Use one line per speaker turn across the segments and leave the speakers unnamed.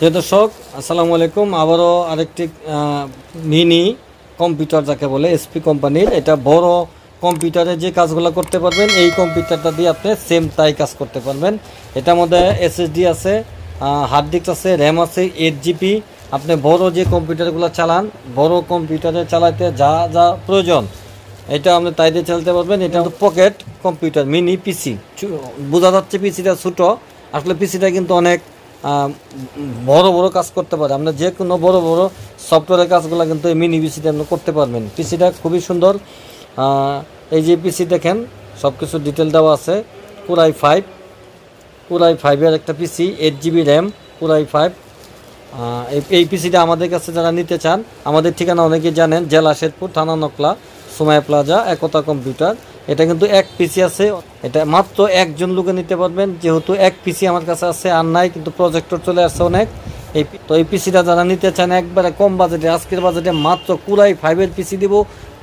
প্রিয় দর্শক, আসসালামু আলাইকুম। আবারও আরেকটি মিনি কম্পিউটার যাকে বলে এসপি কোম্পানির, এটা বড় কম্পিউটারে যে কাজগুলো করতে পারবেন এই কম্পিউটারটা দিয়ে আপনি সেম তাই কাজ করতে পারবেন। এটার মধ্যে এসএসডি আছে, হার্ড ডিস্ক আছে, র্যাম আছে 8 জিবি। আপনি বড় যে কম্পিউটারগুলো চালান, বড় কম্পিউটারে চালাতে যা যা প্রয়োজন এটা আপনি তাই দিয়ে চালাতে পারবেন। এটা পকেট কম্পিউটার, মিনি পিসি। বোঝা যাচ্ছে পিসিটা ছোটো, আসলে পিসিটা কিন্তু অনেক বড় বড় কাজ করতে পারে। আপনার যে কোনো বড় বড় সফটওয়্যারের কাজগুলো কিন্তু এই মিনি পিসিতে আপনি করতে পারবেন। পিসিটা খুবই সুন্দর। এই যে পিসি দেখেন, সব কিছু ডিটেল দেওয়া আছে। কোর i5 একটা পিসি, 8 জিবি র্যাম, কোর i5। এই পিসিটা আমাদের কাছে যারা নিতে চান, আমাদের ঠিকানা অনেকেই জানেন, জেলা শেরপুর, থানা নকলা, সুমাইয়া প্লাজা, একতা কম্পিউটার। এটা কিন্তু এক পিসি আছে, এটা মাত্র একজন লোকে নিতে পারবেন। যেহেতু এক পিসি আমার কাছে আছে, আর নাই, কিন্তু প্রজেক্টর চলে আসছে অনেক। এই পিসিটা যারা নিতে চান একবারে কম বাজেটে, আজকের বাজেটে মাত্র কোর i5 পিসি দিব,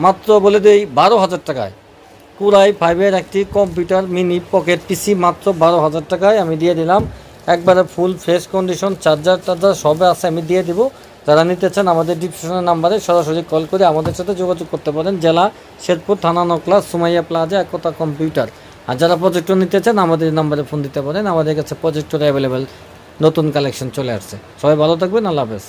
মাত্র বলে দেই 12,000 টাকায়। কোর i5 একটি কম্পিউটার মিনি পকেট পিসি মাত্র 12,000 টাকায় আমি দিয়ে দিলাম। একবারে ফুল ফ্রেশ কন্ডিশন, চার্জার সবে আছে, আমি দিয়ে দিব। যারা নিতে চান আমাদের ডিসক্রিপশনের নাম্বারে সরাসরি কল করে আমাদের সাথে যোগাযোগ করতে পারেন। জেলা শেরপুর, থানা নকলা, সুমাইয়া প্লাজা, একতা কম্পিউটার। আর যারা প্রজেক্টর নিতে চান আমাদের নাম্বারে ফোন দিতে পারেন। আমাদের কাছে প্রজেক্টর অ্যাভেলেবেল, নতুন কালেকশন চলে আসছে। সবাই ভালো থাকবেন, আল্লাহ হাফেজ।